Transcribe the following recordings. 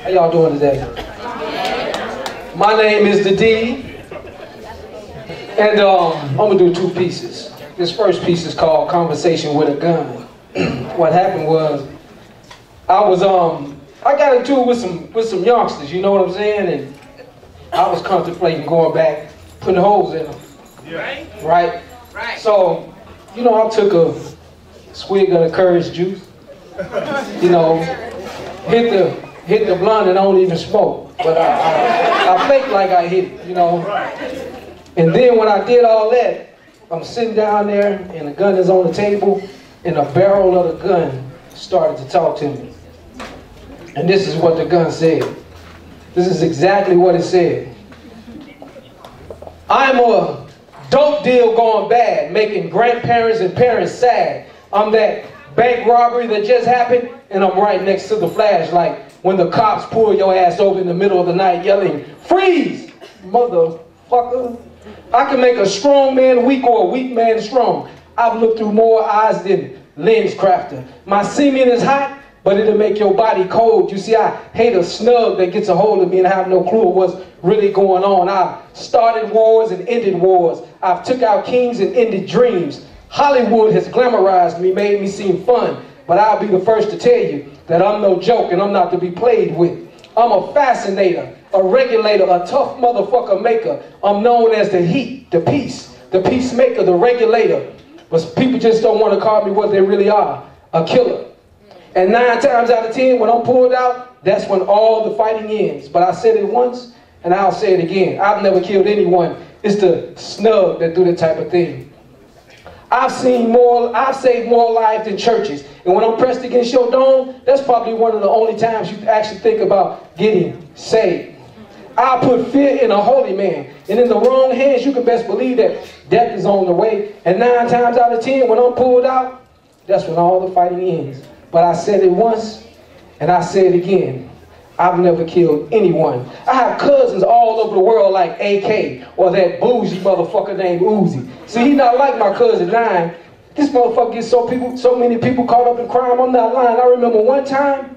How y'all doing today? My name is the D, and I'm gonna do two pieces. This first piece is called Conversation with a Gun. What happened was, I got into it with some youngsters, you know what I'm saying? And I was contemplating going back, putting holes in them. Yeah. Right? So, you know, I took a swig of the courage juice, you know, hit the blunt and I don't even smoke. But I fake like I hit it, you know. And then when I did all that, I'm sitting down there and the gun is on the table and the barrel of the gun started to talk to me. And this is what the gun said. This is exactly what it said. I'm a dope deal gone bad, making grandparents and parents sad. I'm that bank robbery that just happened, and I'm right next to the flashlight when the cops pull your ass over in the middle of the night yelling, freeze, motherfucker. I can make a strong man weak or a weak man strong. I've looked through more eyes than lens crafter. My semen is hot, but it'll make your body cold. You see, I hate a snub that gets a hold of me and I have no clue of what's really going on. I've started wars and ended wars. I've took out kings and ended dreams. Hollywood has glamorized me, made me seem fun, but I'll be the first to tell you that I'm no joke and I'm not to be played with. I'm a fascinator, a regulator, a tough motherfucker maker. I'm known as the heat, the peace, the peacemaker, the regulator. But people just don't want to call me what they really are, a killer. And 9 times out of 10, when I'm pulled out, that's when all the fighting ends. But I said it once, and I'll say it again. I've never killed anyone. It's the snub that do that type of thing. I've saved more lives than churches. And when I'm pressed against your dome, that's probably one of the only times you actually think about getting saved. I'll put fear in a holy man. And in the wrong hands, you can best believe that death is on the way. And 9 times out of 10, when I'm pulled out, that's when all the fighting ends. But I said it once, and I say it again. I've never killed anyone. I have cousins all over the world like AK or that bougie motherfucker named Uzi. See, he not like my cousin Nine. This motherfucker gets so many people caught up in crime. I'm not lying. I remember one time,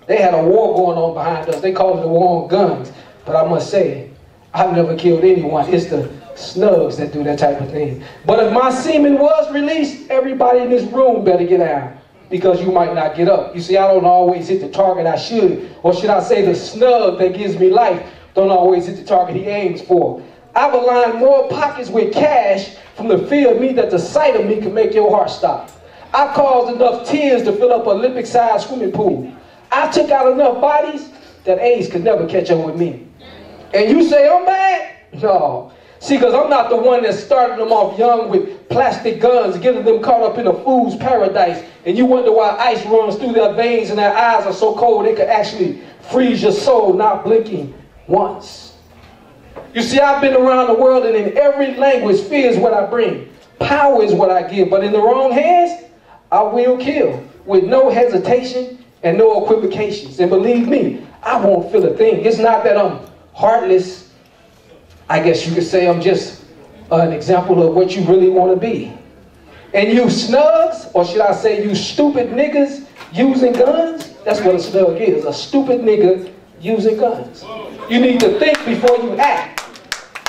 they had a war going on behind us. They called it the war on guns. But I must say, I've never killed anyone. It's the snugs that do that type of thing. But if my semen was released, everybody in this room better get out. Because you might not get up. You see, I don't always hit the target I should. Or should I say the snub that gives me life don't always hit the target he aims for. I've aligned more pockets with cash from the fear of me that the sight of me can make your heart stop. I've caused enough tears to fill up an Olympic-sized swimming pool. I took out enough bodies that AIDS could never catch up with me. And you say I'm bad? No. See, because I'm not the one that started them off young with plastic guns, getting them caught up in a fool's paradise. And you wonder why ice runs through their veins and their eyes are so cold they could actually freeze your soul, not blinking once. You see, I've been around the world and in every language, fear is what I bring. Power is what I give. But in the wrong hands, I will kill with no hesitation and no equivocations. And believe me, I won't feel a thing. It's not that I'm heartless. I guess you could say I'm just an example of what you really want to be. And you snugs, or should I say you stupid niggas using guns, that's what a snug is, a stupid nigga using guns. You need to think before you act.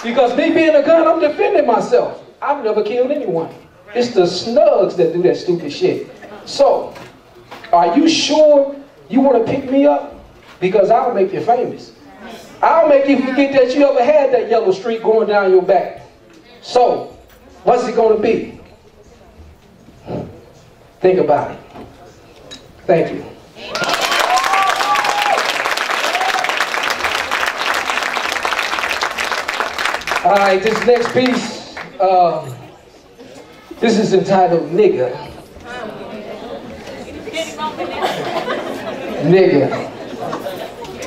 Because me being a gun, I'm defending myself. I've never killed anyone. It's the snugs that do that stupid shit. So, are you sure you want to pick me up? Because I'll make you famous. I'll make you forget that you ever had that yellow streak going down your back. So, what's it going to be? Think about it. Thank you. All right, this next piece, this is entitled Nigga. Nigga.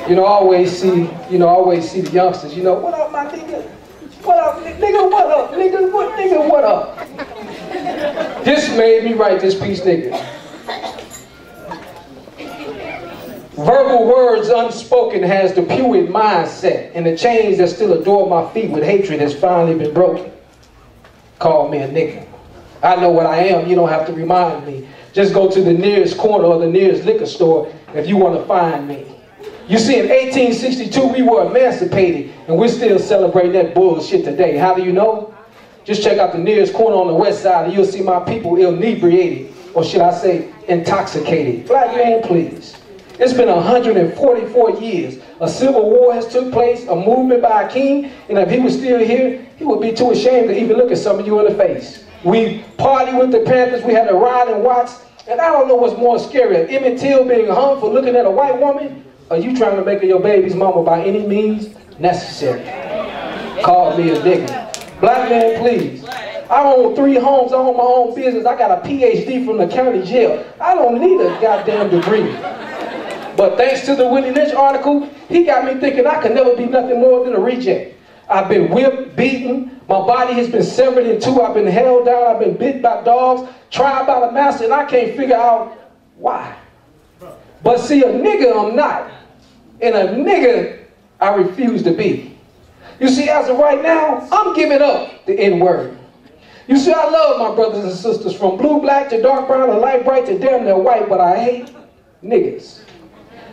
You know, I always see the youngsters, you know, what up, my nigga? What up, nigga, what up? Nigga, what up? This made me write this piece, nigga. Verbal words unspoken has the Pruitt mindset, and the chains that still adore my feet with hatred has finally been broken. Call me a nigga. I know what I am, you don't have to remind me. Just go to the nearest corner or the nearest liquor store if you want to find me. You see, in 1862, we were emancipated, and we're still celebrating that bullshit today. How do you know? Just check out the nearest corner on the west side, and you'll see my people inebriated, or should I say, intoxicated. Black man, please. It's been 144 years. A civil war has took place, a movement by a king, and if he was still here, he would be too ashamed to even look at some of you in the face. We partied with the Panthers, we had a ride in Watts, and I don't know what's more scary, Emmett Till being hung for looking at a white woman, or you trying to make her your baby's mama by any means necessary. Call me a nigga. Black man, please. I own 3 homes, I own my own business, I got a PhD from the county jail. I don't need a goddamn degree. But thanks to the Willie Lynch article, he got me thinking I could never be nothing more than a reject. I've been whipped, beaten, my body has been severed in 2, I've been held down, I've been bit by dogs, tried by the master, and I can't figure out why. But see, a nigga I'm not, and a nigga I refuse to be. You see, as of right now, I'm giving up the N-word. You see, I love my brothers and sisters from blue, black to dark brown, to light bright to damn near white, but I hate niggas.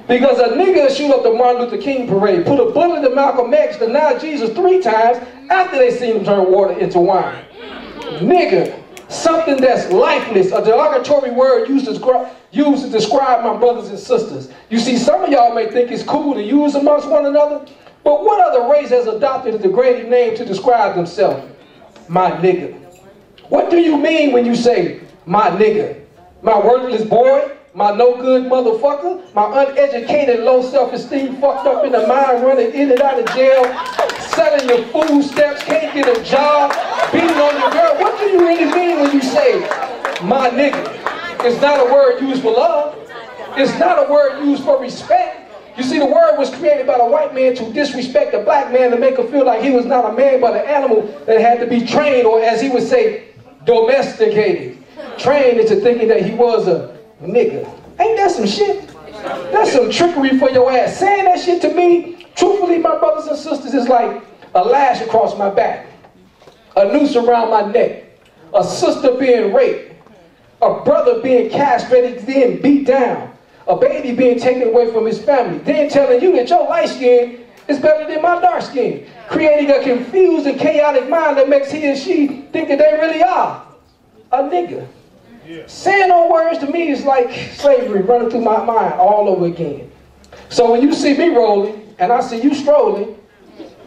Because a nigga shoot up the Martin Luther King parade, put a bullet in Malcolm X, denied Jesus 3 times after they seen him turn water into wine. Nigga, something that's lifeless, a derogatory word used to describe my brothers and sisters. You see, some of y'all may think it's cool to use amongst one another, but what other race has adopted a degrading name to describe themselves? My nigga. What do you mean when you say, my nigga? My worthless boy? My no-good motherfucker? My uneducated, low self-esteem, fucked up in the mind, running in and out of jail, selling your food stamps, can't get a job, beating on your girl? What do you really mean when you say, my nigga? It's not a word used for love. It's not a word used for respect. You see, the word was created by the white man to disrespect the black man, to make him feel like he was not a man but an animal that had to be trained, or as he would say, domesticated. Trained into thinking that he was a nigga. Ain't that some shit? That's some trickery for your ass. Saying that shit to me, truthfully, my brothers and sisters, is like a lash across my back, a noose around my neck, a sister being raped, a brother being castrated, then beat down, a baby being taken away from his family, then telling you that your light skin is better than my dark skin, creating a confused and chaotic mind that makes he and she think that they really are a nigga. Yeah. Saying those words to me is like slavery running through my mind all over again. So when you see me rolling and I see you strolling,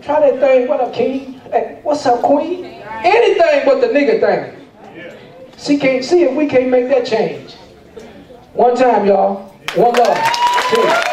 try that thing. What up, king? Hey, what's up, queen? Anything but the nigga thing. Yeah. See if we can't make that change. One time, y'all. One love. Cheers.